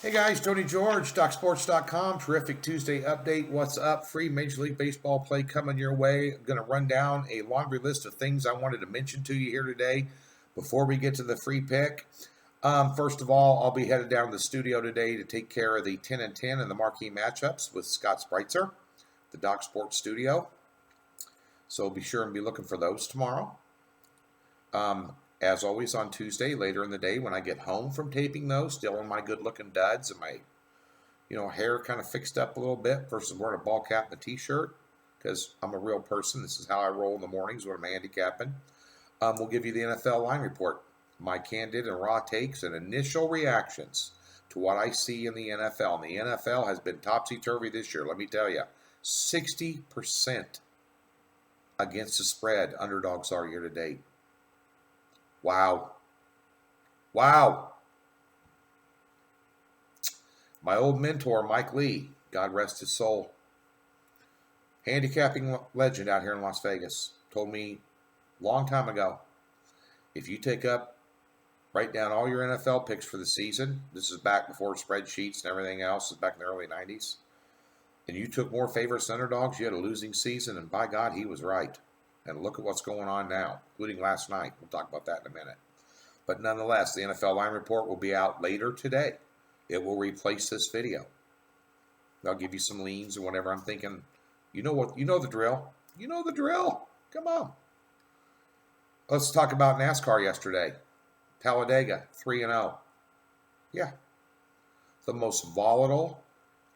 Hey guys, Tony George, DocSports.com. Terrific Tuesday update. What's up? Free Major League Baseball play coming your way. I'm going to run down a laundry list of things I wanted to mention to you here today before we get to the free pick. First of all, I'll be headed down to the studio today to take care of the 10 and 10 and the marquee matchups with Scott Spreitzer, the Doc Sports studio. So be sure and be looking for those tomorrow. As always on Tuesday, later in the day when I get home from taping those, still in my good-looking duds and my, hair kind of fixed up a little bit versus wearing a ball cap and a t-shirt because I'm a real person. This is how I roll in the mornings when I'm handicapping. We'll give you the NFL line report, my candid and raw takes and initial reactions to what I see in the NFL. And the NFL has been topsy-turvy this year, let me tell you. 60% against the spread underdogs are year to date. Wow. My old mentor, Mike Lee, God rest his soul, handicapping legend out here in Las Vegas, told me a long time ago, if you write down all your NFL picks for the season, this is back before spreadsheets and everything else, back in the early 90s, and you took more favorites than underdogs, you had a losing season, and by God, he was right. And look at what's going on now, including last night. We'll talk about that in a minute. But nonetheless, the NFL line report will be out later today. It will replace this video. I'll give you some leans or whatever. I'm thinking, you know the drill. You know the drill. Come on. Let's talk about NASCAR yesterday. Talladega, 3-0. Yeah. The most volatile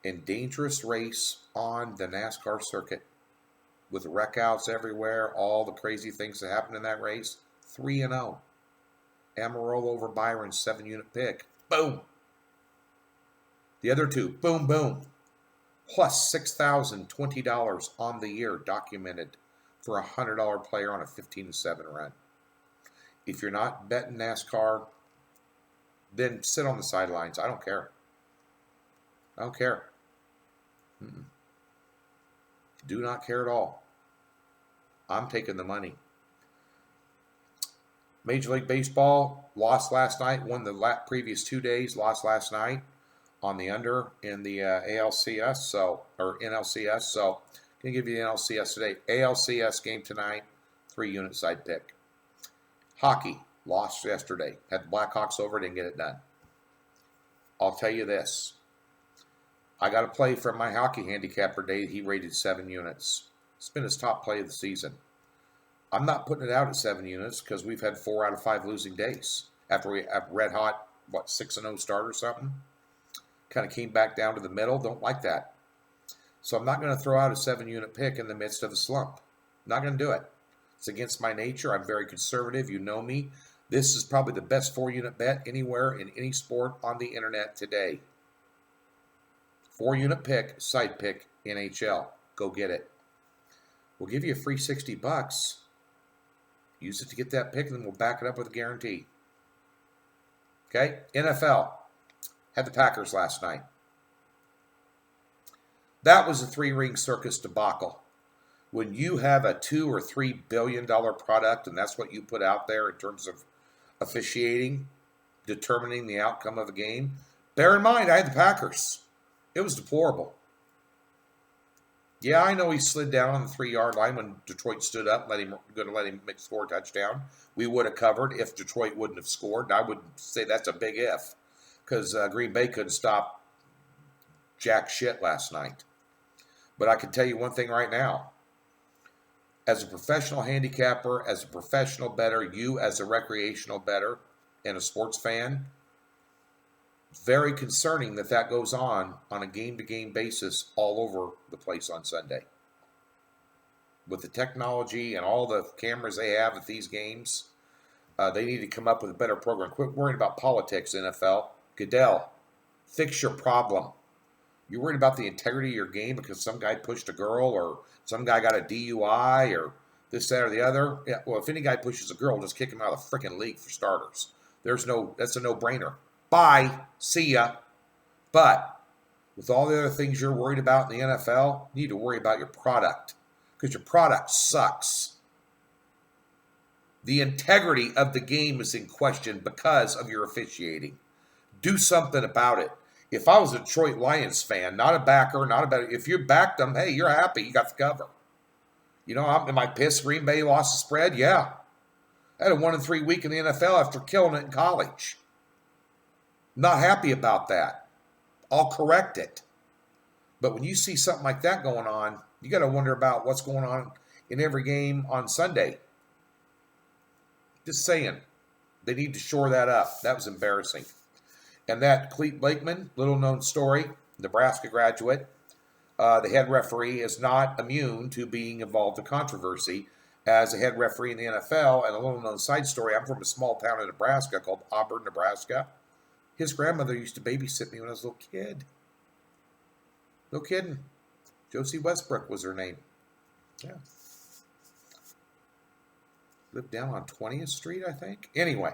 and dangerous race on the NASCAR circuit. With wreckouts everywhere, all the crazy things that happened in that race. 3-0. Amarillo over Byron, 7-unit pick. Boom. The other two, boom, boom. Plus $6,020 on the year documented for a $100 player on a 15-7 run. If you're not betting NASCAR, then sit on the sidelines. I don't care. Do not care at all. I'm taking the money. Major League Baseball lost last night, won the previous 2 days, lost last night on the under in the NLCS. So going to give you the NLCS today. ALCS game tonight, 3-unit side pick. Hockey lost yesterday. Had the Blackhawks over, didn't get it done. I'll tell you this. I got a play from my hockey handicapper day. He rated 7 units. It's been his top play of the season. I'm not putting it out at 7 units because we've had 4 out of 5 losing days. After we have red hot, 6-0 start or something. Kind of came back down to the middle. Don't like that. So I'm not going to throw out a 7-unit pick in the midst of a slump. Not going to do it. It's against my nature. I'm very conservative. You know me. This is probably the best 4-unit bet anywhere in any sport on the internet today. 4-unit pick, side pick, NHL. Go get it. We'll give you a free $60. Use it to get that pick, and then we'll back it up with a guarantee. Okay? NFL. Had the Packers last night. That was a 3-ring circus debacle. When you have a $2 or $3 billion product, and that's what you put out there in terms of officiating, determining the outcome of a game, bear in mind, I had the Packers. It was deplorable. Yeah, I know he slid down on the 3-yard line when Detroit stood up, let him score a touchdown. We would have covered if Detroit wouldn't have scored. And I would say that's a big if because Green Bay couldn't stop jack shit last night. But I can tell you one thing right now. As a professional handicapper, as a professional bettor, you as a recreational bettor and a sports fan, very concerning that goes on a game-to-game basis all over the place on Sunday. With the technology and all the cameras they have at these games, they need to come up with a better program. Quit worrying about politics, NFL. Goodell, fix your problem. You're worried about the integrity of your game because some guy pushed a girl or some guy got a DUI or this, that, or the other. Yeah, well, if any guy pushes a girl, just kick him out of the freaking league for starters. That's a no-brainer. Bye. See ya. But with all the other things you're worried about in the NFL, you need to worry about your product because your product sucks. The integrity of the game is in question because of your officiating. Do something about it. If I was a Detroit Lions fan, not a backer, not a better, if you backed them, hey, you're happy, you got the cover. You know, am I pissed Green Bay lost the spread? Yeah. I had a 1-3 week in the NFL after killing it in college. Not happy about that. I'll correct it. But when you see something like that going on, you got to wonder about what's going on in every game on Sunday. Just saying. They need to shore that up. That was embarrassing. And that Clete Blakeman, little known story, Nebraska graduate, the head referee is not immune to being involved in controversy as a head referee in the NFL. And a little known side story, I'm from a small town in Nebraska called Auburn, Nebraska. His grandmother used to babysit me when I was a little kid. No kidding. Josie Westbrook was her name. Yeah. Lived down on 20th Street, I think. Anyway.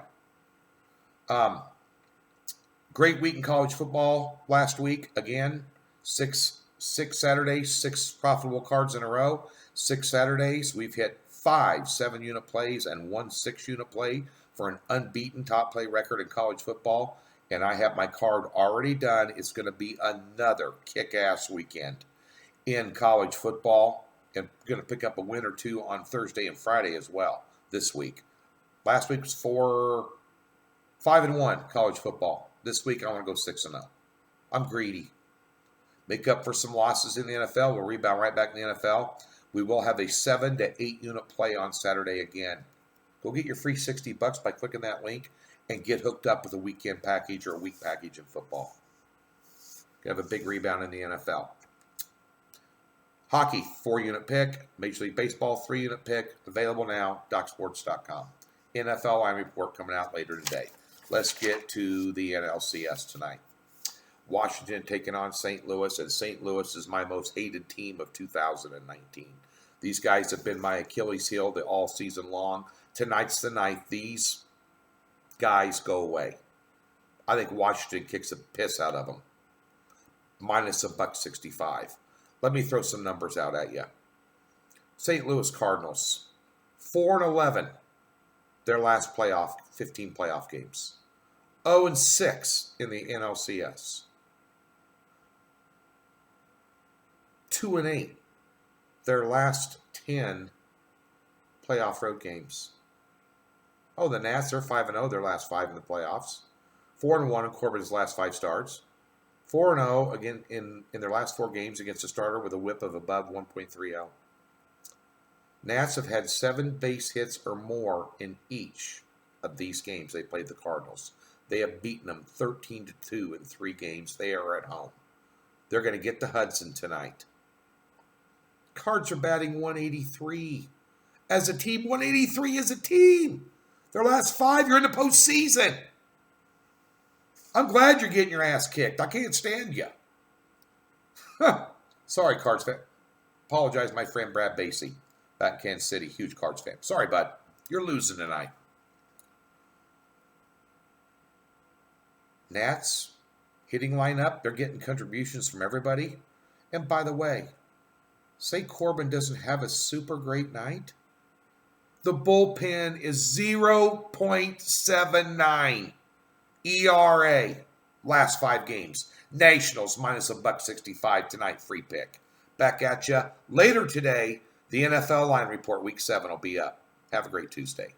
Great week in college football last week. Again, six Saturdays, 6 profitable cards in a row. 6 Saturdays. We've hit 5 7-unit plays and 1 6-unit play for an unbeaten top play record in college football. And I have my card already done. It's going to be another kick-ass weekend in college football. And I'm going to pick up a win or two on Thursday and Friday as well this week. Last week was 5-1 college football. This week I want to go 6-0. I'm greedy. Make up for some losses in the NFL. We'll rebound right back in the NFL. We will have a 7 to 8 unit play on Saturday again. Go get your free $60 by clicking that link and get hooked up with a weekend package or a week package in football. You have a big rebound in the NFL. Hockey, 4-unit pick. Major League Baseball, 3-unit pick. Available now, DocSports.com. NFL line report coming out later today. Let's get to the NLCS tonight. Washington taking on St. Louis, and St. Louis is my most hated team of 2019. These guys have been my Achilles heel all season long. Tonight's the night these guys go away. I think Washington kicks the piss out of them. Minus $1.65. Let me throw some numbers out at you. St. Louis Cardinals, 4-11. Their last 15 playoff games. 0-6 in the NLCS. 2-8. Their last 10 playoff road games. Oh, the Nats, they're 5-0, their last 5 in the playoffs. 4-1 in Corbin's last 5 starts. 4-0 again in their last 4 games against a starter with a whip of above 1.30. Nats have had 7 base hits or more in each of these games they played the Cardinals. They have beaten them 13-2 in 3 games. They are at home. They're going to get to Hudson tonight. Cards are batting 183. As a team, 183 as a team. Their last 5, you're in the postseason. I'm glad you're getting your ass kicked. I can't stand you. Sorry, Cards fan. Apologize, my friend Brad Basie. Back in Kansas City, huge Cards fan. Sorry, bud. You're losing tonight. Nats, hitting lineup. They're getting contributions from everybody. And by the way, say Corbin doesn't have a super great night. The bullpen is 0.79 ERA last 5 games. Nationals minus $1.65 tonight, free pick. Back at you later today. The NFL line report, week 7 will be up. Have a great Tuesday.